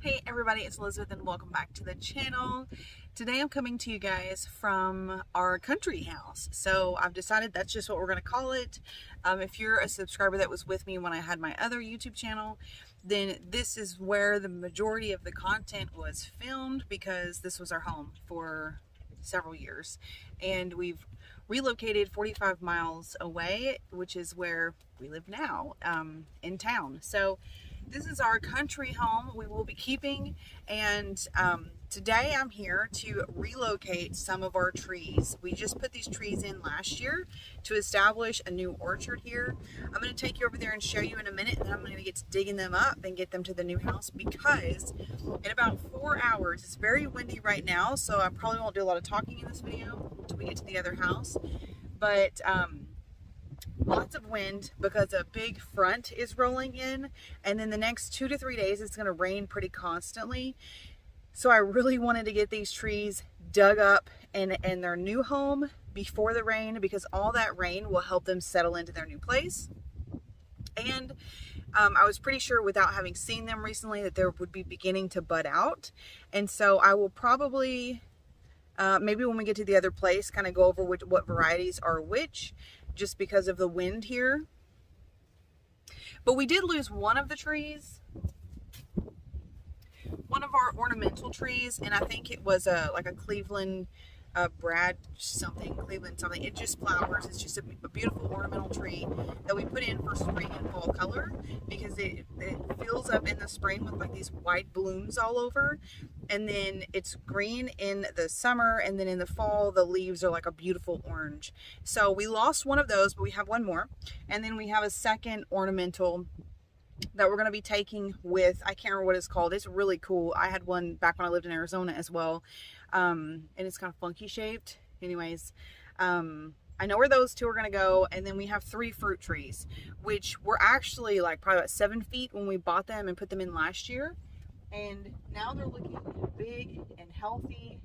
Hey everybody, it's Elizabeth and welcome back to the channel. Today I'm coming to you guys from our country house. So I've decided that's just what we're going to call it. If you're a subscriber that was with me when I had my other YouTube channel, then this is where the majority of the content was filmed because this was our home for several years. And we've relocated 45 miles away, which is where we live now, in town. So this is our country home we will be keeping, and today I'm here to relocate some of our trees. We just put these trees in last year to establish a new orchard here. I'm going to take you over there and show you in a minute, and then I'm going to get to digging them up and get them to the new house because in about 4 hours, it's very windy right now, so I probably won't do a lot of talking in this video until we get to the other house. But lots of wind because a big front is rolling in, and then the next 2 to 3 days it's going to rain pretty constantly. So I really wanted to get these trees dug up in their new home before the rain, because all that rain will help them settle into their new place. And I was pretty sure, without having seen them recently, that they would be beginning to bud out. And so I will probably maybe when we get to the other place kind of go over what varieties are which, just because of the wind here. But we did lose one of the trees, one of our ornamental trees, and I think it was like a Cleveland Cleveland something. It just flowers. It's just a beautiful ornamental tree that we put in for spring and fall color, because it fills up in the spring with like these white blooms all over, and then it's green in the summer, and then in the fall the leaves are like a beautiful orange. So we lost one of those, but we have one more, and then we have a second ornamental that we're going to be taking with, I can't remember what it's called. It's really cool. I had one back when I lived in Arizona as well. And it's kind of funky shaped. Anyways, I know where those two are going to go. And then we have 3 fruit trees, which were actually like probably about 7 feet when we bought them and put them in last year. And now they're looking big and healthy.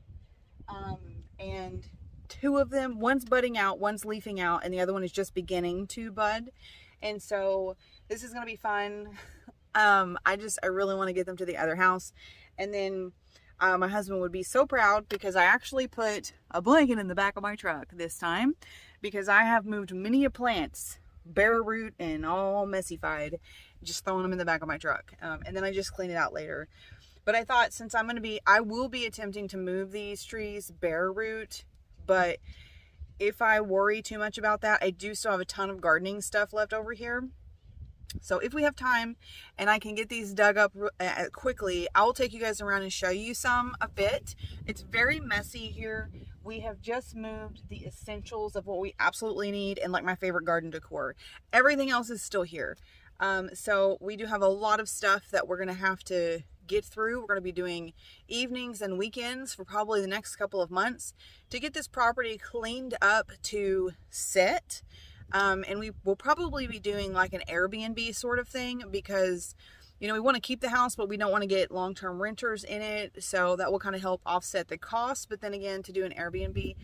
And 2 of them, one's budding out, one's leafing out, and the other one is just beginning to bud. And so this is going to be fun. I really want to get them to the other house. And then my husband would be so proud, because I actually put a blanket in the back of my truck this time, because I have moved many a plants, bare root and all messified, just throwing them in the back of my truck. And then I just clean it out later. But I thought, since I will be attempting to move these trees bare root, but if I worry too much about that, I do still have a ton of gardening stuff left over here. So if we have time and I can get these dug up quickly, I will take you guys around and show you a bit. It's very messy here. We have just moved the essentials of what we absolutely need and like my favorite garden decor. Everything else is still here. So we do have a lot of stuff that we're going to have to get through. We're going to be doing evenings and weekends for probably the next couple of months to get this property cleaned up to set. And we will probably be doing like an Airbnb sort of thing, because we want to keep the house, but we don't want to get long-term renters in it. So that will kind of help offset the cost. But then again, to do an Airbnb,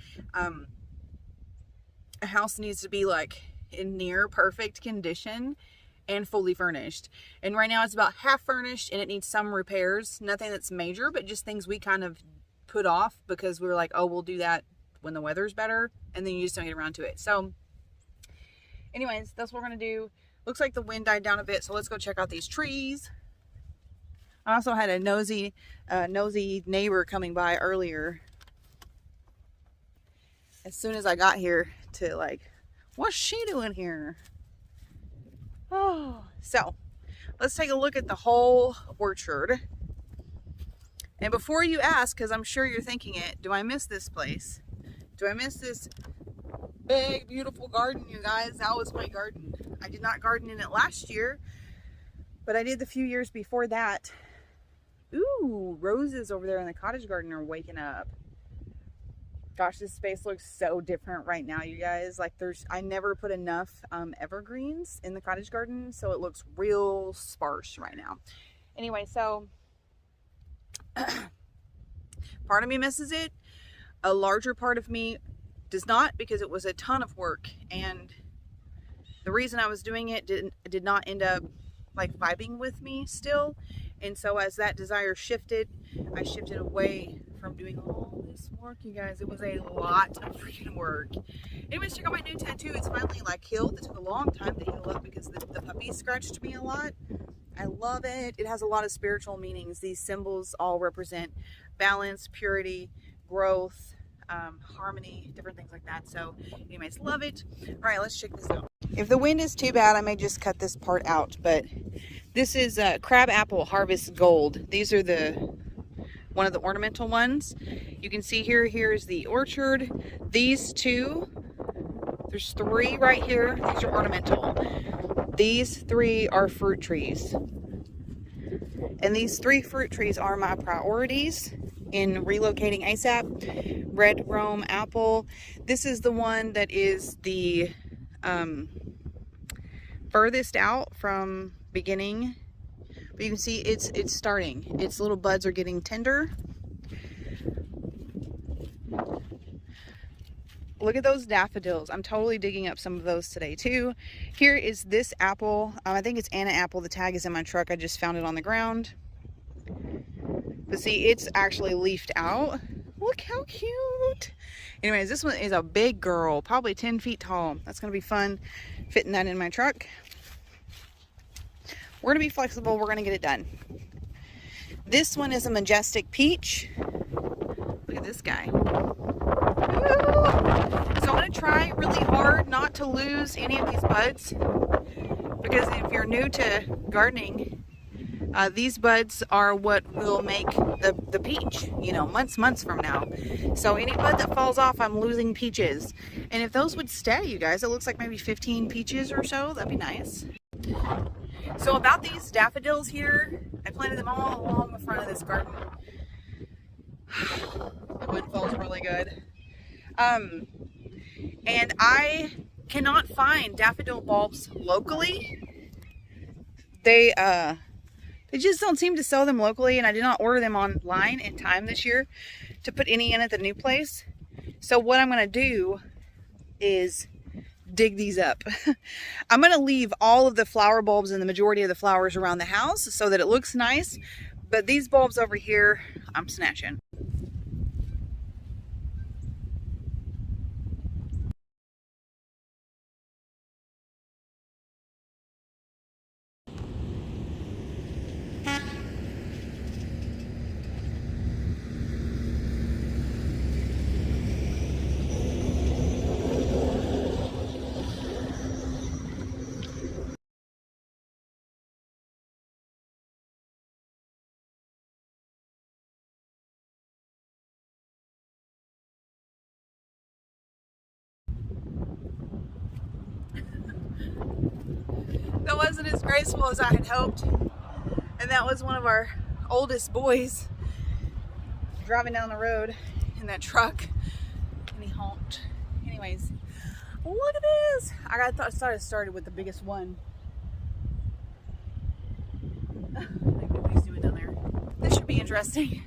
a house needs to be like in near perfect condition and fully furnished. And right now it's about half furnished and it needs some repairs. Nothing that's major, but just things we kind of put off because we were like, oh, we'll do that when the weather's better, and then you just don't get around to it. So anyways, that's what we're gonna do. Looks like the wind died down a bit, so let's go check out these trees. I also had a nosy neighbor coming by earlier. As soon as I got here, to like, what's she doing here? Oh, so let's take a look at the whole orchard. And before you ask, because I'm sure you're thinking it, do I miss this place? Do I miss this big, beautiful garden, you guys? That was my garden. I did not garden in it last year, but I did the few years before that. Ooh, roses over there in the cottage garden are waking up. Gosh, this space looks so different right now, you guys. Like I never put enough evergreens in the cottage garden, so it looks real sparse right now. Anyway, so part of me misses it. A larger part of me does not, because it was a ton of work, and the reason I was doing it did not end up like vibing with me still. And so as that desire shifted, I shifted away from doing all this work, you guys. It was a lot of freaking work. Anyways, check out my new tattoo. It's finally like healed. It took a long time to heal up because the puppy scratched me a lot. I love it. It has a lot of spiritual meanings. These symbols all represent balance, purity, growth, harmony, different things like that. So anyways, love it. All right, let's check this out. If the wind is too bad, I may just cut this part out, but this is crab apple harvest gold. These are one of the ornamental ones. You can see here's the orchard. These two, there's 3 right here. These are ornamental. These 3 are fruit trees. And these 3 fruit trees are my priorities in relocating ASAP. Red Rome apple. This is the one that is the furthest out from beginning. But you can see it's starting. Its little buds are getting tender. Look at those daffodils. I'm totally digging up some of those today too. Here is this apple. I think it's Anna apple. The tag is in my truck. I just found it on the ground. But see, it's actually leafed out. Look how cute. Anyways, this one is a big girl, probably 10 feet tall. That's going to be fun fitting that in my truck. We're going to be flexible. We're going to get it done. This one is a majestic peach. Look at this guy. Woo! So I'm going to try really hard not to lose any of these buds, because if you're new to gardening, these buds are what will make the peach, you know, months from now. So any bud that falls off, I'm losing peaches. And if those would stay, you guys, it looks like maybe 15 peaches or so. That'd be nice. So about these daffodils here, I planted them all along the front of this garden. The wind falls really good. And I cannot find daffodil bulbs locally. They just don't seem to sell them locally, and I did not order them online in time this year to put any in at the new place. So what I'm going to do is dig these up. I'm going to leave all of the flower bulbs and the majority of the flowers around the house so that it looks nice, but these bulbs over here, I'm snatching. That wasn't as graceful as I had hoped. And that was one of our oldest boys driving down the road in that truck, and he honked. Anyways, look at this. I started with the biggest one. Look what he's doing down there. This should be interesting.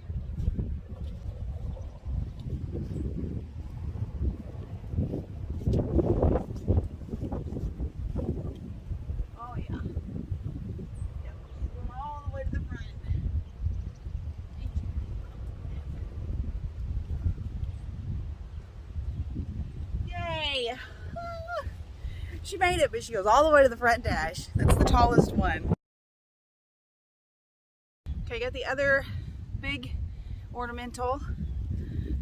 She made it, but she goes all the way to the front dash. That's the tallest one. Okay, got the other big ornamental.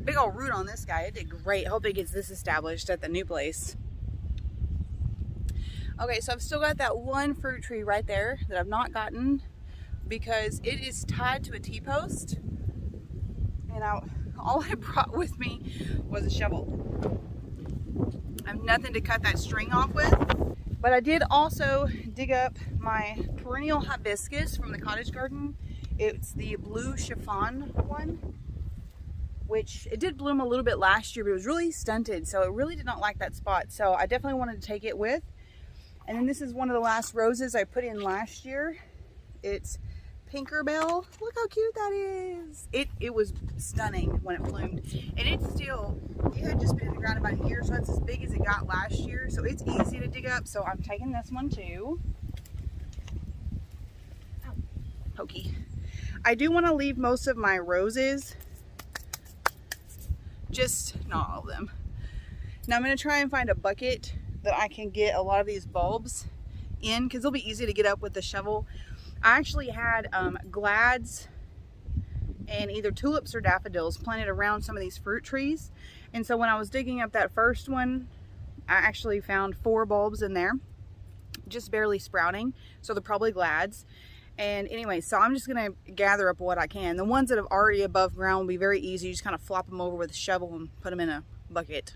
Big old root on this guy. It did great. Hope it gets this established at the new place. Okay, so I've still got that one fruit tree right there that I've not gotten because it is tied to a T-post. And all I brought with me was a shovel. I have nothing to cut that string off with. But I did also dig up my perennial hibiscus from the cottage garden. It's the blue chiffon one, which it did bloom a little bit last year, but it was really stunted, so it really did not like that spot. So I definitely wanted to take it with. And then this is one of the last roses I put in last year. It's Pinkerbell. Look how cute that is. It was stunning when it bloomed. And it had just been in the ground about a year, so it's as big as it got last year. So it's easy to dig up. So I'm taking this one too. Oh, pokey. I do want to leave most of my roses, just not all of them. Now I'm going to try and find a bucket that I can get a lot of these bulbs in, because they'll be easy to get up with the shovel. I actually had glads and either tulips or daffodils planted around some of these fruit trees, and so when I was digging up that first one, I actually found 4 bulbs in there, just barely sprouting, so they're probably glads. And anyway, so I'm just gonna gather up what I can. The ones that have already above ground will be very easy. You just kind of flop them over with a shovel and put them in a bucket.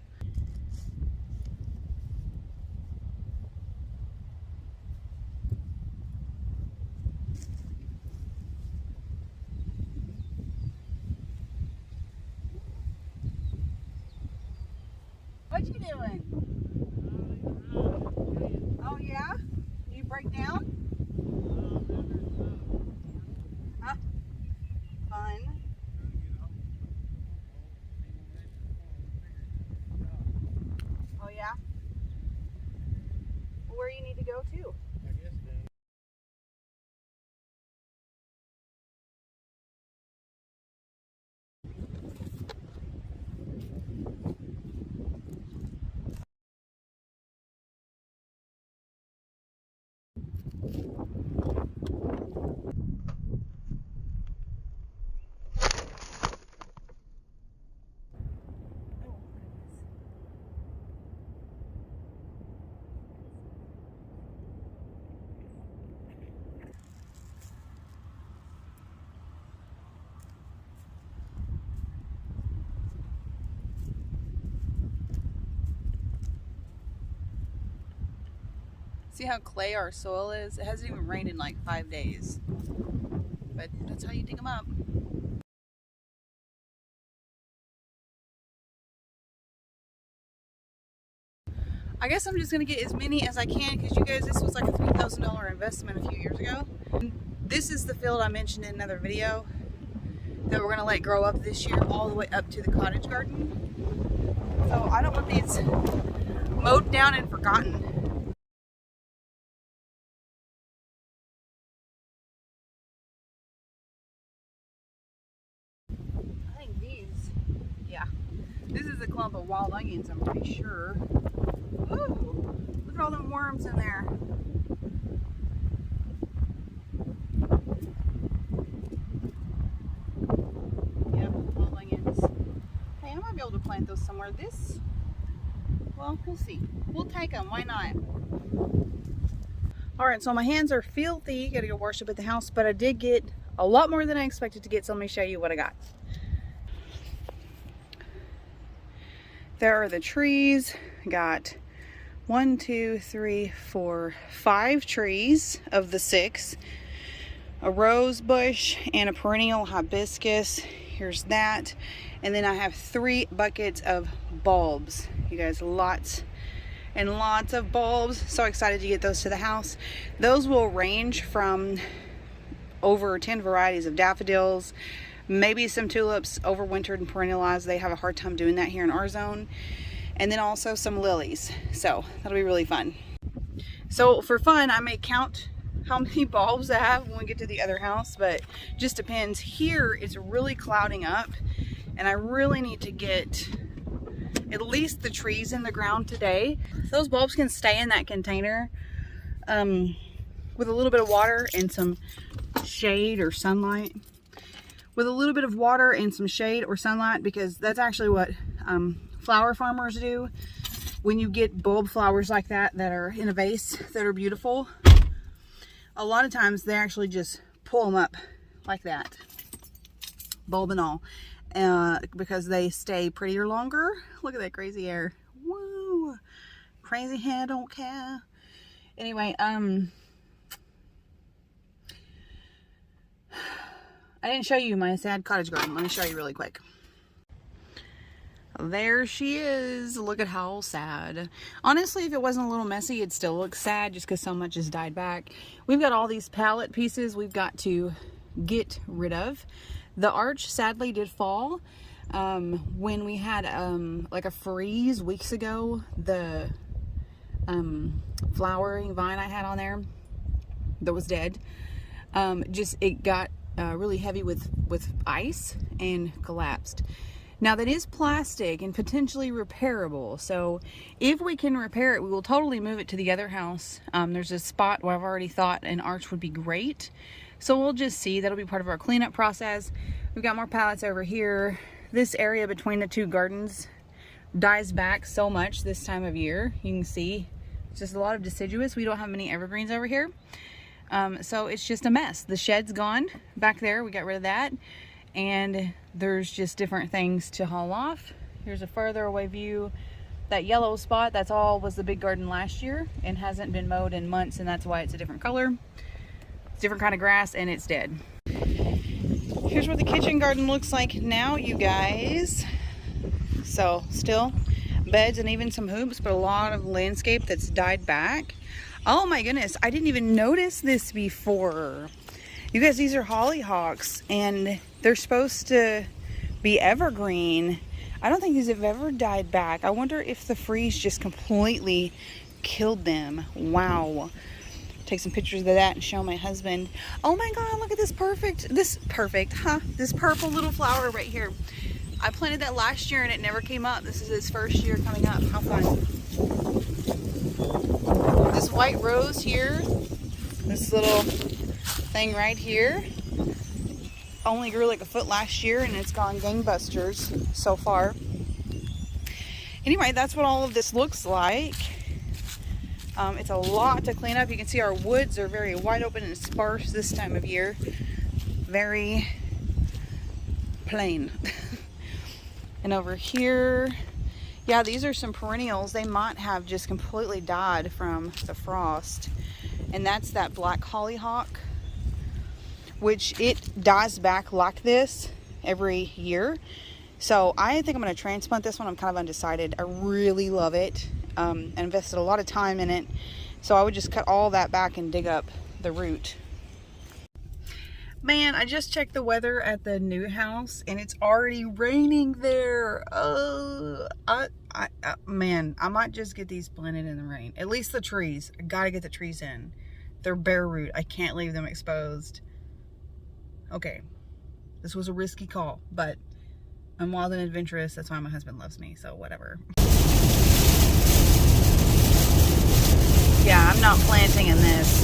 What you doing? Oh yeah? You break down? Huh? Fun. Oh yeah? Well, where you need to go to? See how clay our soil is? It hasn't even rained in like 5 days. But that's how you dig them up. I guess I'm just gonna get as many as I can, because you guys, this was like a $3,000 investment a few years ago. This is the field I mentioned in another video that we're gonna let grow up this year all the way up to the cottage garden. So I don't want these mowed down and forgotten. I think these, yeah, this is a clump of wild onions, I'm pretty sure. Ooh, look at all them worms in there. Yep, wild onions. Hey, I might be able to plant those somewhere. This, well, we'll see. We'll take them, why not? Alright, so my hands are filthy. Gotta go wash up at the house, but I did get a lot more than I expected to get, so let me show you what I got. There are the trees. I got 1, 2, 3, 4, 5 trees of the 6. A rose bush and a perennial hibiscus. Here's that. And then I have 3 buckets of bulbs. You guys, lots and lots of bulbs. So excited to get those to the house. Those will range from over 10 varieties of daffodils, maybe some tulips overwintered and perennialized. They have a hard time doing that here in our zone. And then also some lilies. So that'll be really fun. So for fun, I may count how many bulbs I have when we get to the other house, but just depends. Here it's really clouding up, and I really need to get at least the trees in the ground today. Those bulbs can stay in that container with a little bit of water and some shade or sunlight. With a little bit of water and some shade or sunlight, because that's actually what flower farmers do. When you get bulb flowers like that that are in a vase that are beautiful, a lot of times they actually just pull them up like that, bulb and all, because they stay prettier longer. Look at that crazy hair. Woo! Crazy hair, don't care. Anyway, I didn't show you my sad cottage garden. Let me show you really quick. There she is. Look at how sad. Honestly, if it wasn't a little messy, it'd still look sad just because so much has died back. We've got all these pallet pieces we've got to get rid of. The arch sadly did fall. When we had like a freeze weeks ago, the flowering vine I had on there that was dead, it got really heavy with ice and collapsed. Now that is plastic and potentially repairable, so if we can repair it, we will totally move it to the other house. There's a spot where I've already thought an arch would be great, so we'll just see. That'll be part of our cleanup process. We've got more pallets over here. This area between the two gardens dies back so much this time of year. You can see it's just a lot of deciduous. We don't have many evergreens over here, so it's just a mess. The shed's gone back there. We got rid of that. And there's just different things to haul off. Here's a further away view. That yellow spot, that's all was the big garden last year and hasn't been mowed in months, and that's why it's a different color. It's a different kind of grass and it's dead. Here's what the kitchen garden looks like now, you guys. So still beds and even some hoops, but a lot of landscape that's died back. Oh my goodness, I didn't even notice this before. You guys, these are hollyhocks and they're supposed to be evergreen. I don't think these have ever died back. I wonder if the freeze just completely killed them. Wow. Take some pictures of that and show my husband. Oh my God, look at this this purple little flower right here. I planted that last year and it never came up. This is its first year coming up. How fun. This white rose here, this little thing right here, only grew like a foot last year and it's gone gangbusters so far. Anyway, that's what all of this looks like. It's a lot to clean up. You can see our woods are very wide open and sparse this time of year. Very plain. And over here, yeah, these are some perennials. They might have just completely died from the frost. And that's that black hollyhock, which it dies back like this every year. So I think I'm going to transplant this one. I'm kind of undecided. I really love it. I invested a lot of time in it. So I would just cut all that back and dig up the root. Man, I just checked the weather at the new house and it's already raining there. Man, I might just get these planted in the rain. At least the trees. I gotta get the trees in. They're bare root. I can't leave them exposed. Okay, this was a risky call, but I'm wild and adventurous. That's why my husband loves me, so whatever. Yeah, I'm not planting in this.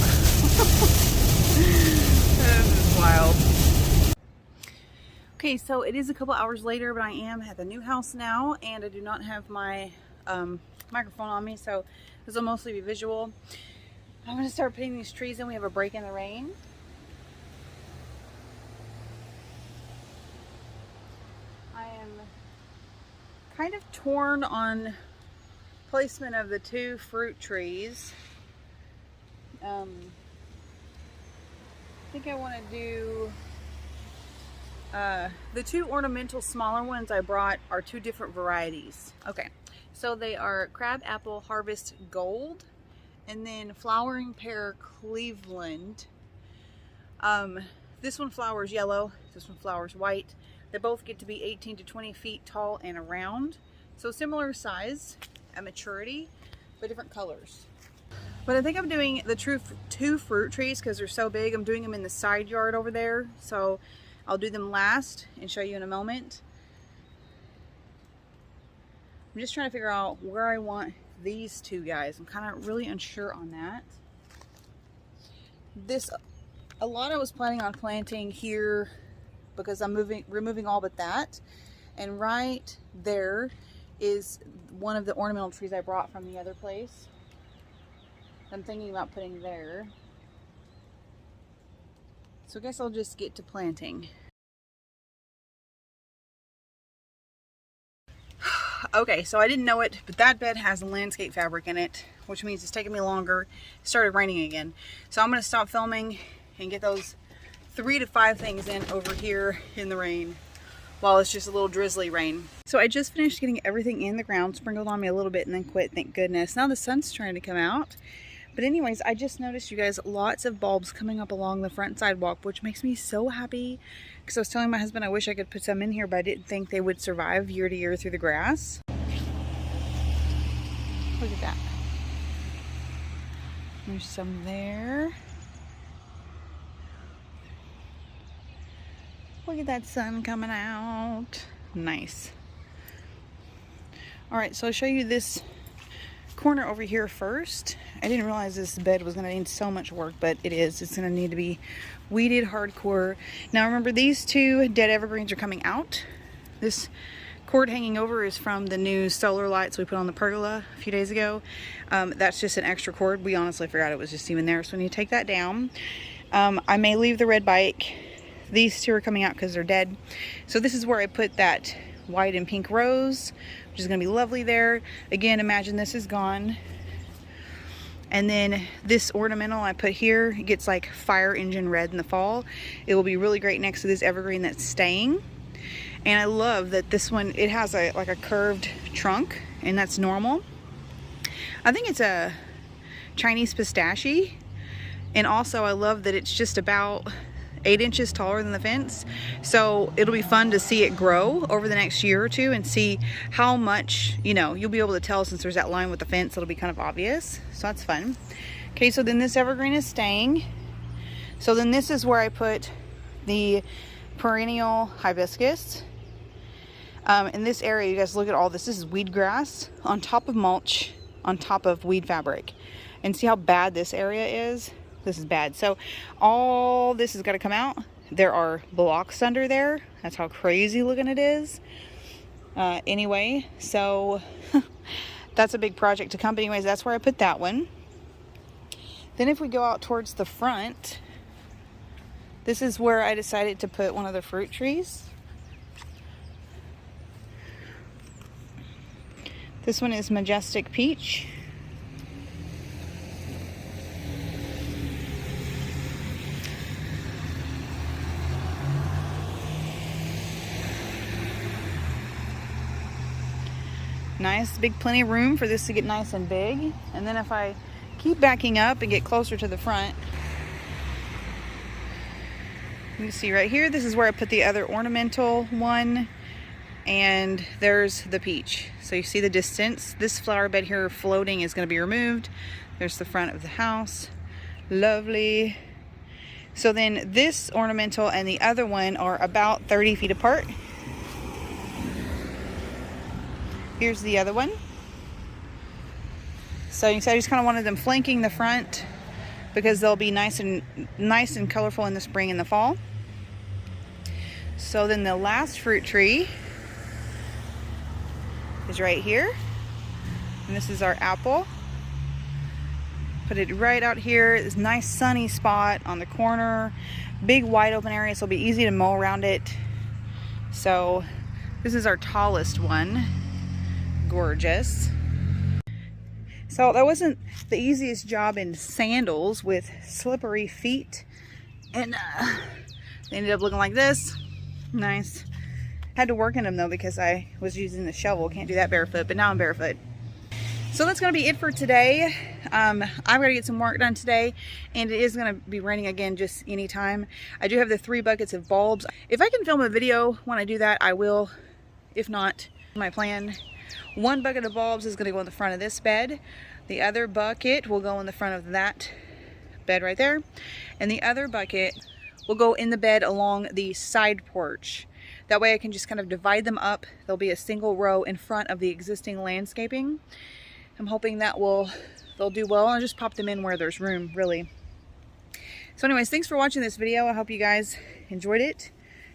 This is wild. Okay, so it is a couple hours later, but I am at the new house now, and I do not have my microphone on me, so this will mostly be visual. I'm going to start putting these trees in. We have a break in the rain. I am kind of torn on placement of the two fruit trees. I think I want to do the two ornamental smaller ones I brought are two different varieties. Okay, so they are Crab Apple Harvest Gold and then Flowering Pear Cleveland. This one flowers yellow, this one flowers white. They both get to be 18 to 20 feet tall and around. So similar size at maturity, but different colors. But I think I'm doing the two fruit trees because they're so big. I'm doing them in the side yard over there. So I'll do them last and show you in a moment. I'm just trying to figure out where I want these two guys. I'm kind of really unsure on that. A lot I was planning on planting here because I'm removing all but that. And right there is one of the ornamental trees I brought from the other place. I'm thinking about putting there. So I guess I'll just get to planting. Okay, so I didn't know it, but that bed has landscape fabric in it, which means it's taking me longer. It started raining again. So I'm going to stop filming and get those 3 to 5 things in over here in the rain while it's just a little drizzly rain. So I just finished getting everything in the ground, sprinkled on me a little bit and then quit, thank goodness. Now the sun's trying to come out. But anyways, I just noticed, you guys, lots of bulbs coming up along the front sidewalk, which makes me so happy. Because I was telling my husband I wish I could put some in here, but I didn't think they would survive year to year through the grass. Look at that. There's some there. Look at that sun coming out. Nice. All right, so I'll show you this corner over here first. I didn't realize this bed was going to need so much work, but it is. It's going to need to be weeded hardcore. Now remember, these two dead evergreens are coming out. This cord hanging over is from the new solar lights we put on the pergola a few days ago. That's just an extra cord. We honestly forgot it was just even there, so we need to take that down. I may leave the red bike. These two are coming out because they're dead. So this is where I put that white and pink rose, which is going to be lovely there. Again, imagine this is gone. And then this ornamental I put here, it gets like fire engine red in the fall. It will be really great next to this evergreen that's staying. And I love that this one, it has like a curved trunk, and that's normal. I think it's a Chinese pistachio. And also I love that it's just about 8 inches taller than the fence. So it'll be fun to see it grow over the next year or two and see how much, you know, you'll be able to tell since there's that line with the fence. It'll be kind of obvious. So that's fun. Okay, so then this evergreen is staying. So then this is where I put the perennial hibiscus. In this area, you guys look at all this. This is weed grass on top of mulch, on top of weed fabric. And see how bad this area is? This is bad. So all this has got to come out. There are blocks under there. That's how crazy looking it is. Anyway, so that's a big project to come. But anyways, that's where I put that one. Then if we go out towards the front, this is where I decided to put one of the fruit trees. This one is Majestic Peach. Nice, big, plenty of room for this to get nice and big. And then if I keep backing up and get closer to the front, you can see right here, this is where I put the other ornamental one, and there's the peach. So you see the distance. This flower bed here floating is going to be removed. There's the front of the house. Lovely. So then this ornamental and the other one are about 30 feet apart. Here's the other one. So you see, I just kind of wanted them flanking the front because they'll be nice and colorful in the spring and the fall. So then the last fruit tree is right here. And this is our apple. Put it right out here. This nice sunny spot on the corner. Big wide open area, so it'll be easy to mow around it. So this is our tallest one. Gorgeous. So that wasn't the easiest job in sandals with slippery feet, and they ended up looking like this. Nice. Had to work in them though because I was using the shovel. Can't do that barefoot, but now I'm barefoot. So that's going to be it for today. I've got to get some work done today, and it is going to be raining again just anytime. I do have the 3 buckets of bulbs. If I can film a video when I do that, I will. If not, my plan. 1 bucket of bulbs is going to go in the front of this bed. The other bucket will go in the front of that bed right there. And the other bucket will go in the bed along the side porch. That way I can just kind of divide them up. There'll be a single row in front of the existing landscaping. I'm hoping that they'll do well. I'll just pop them in where there's room, really. So anyways, thanks for watching this video. I hope you guys enjoyed it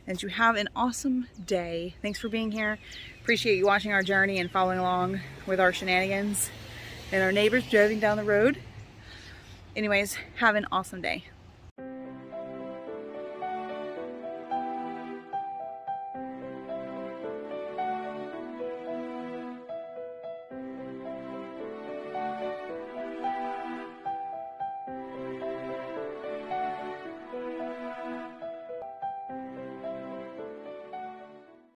and you have an awesome day. Thanks for being here. Appreciate you watching our journey and following along with our shenanigans and our neighbors driving down the road. Anyways, have an awesome day.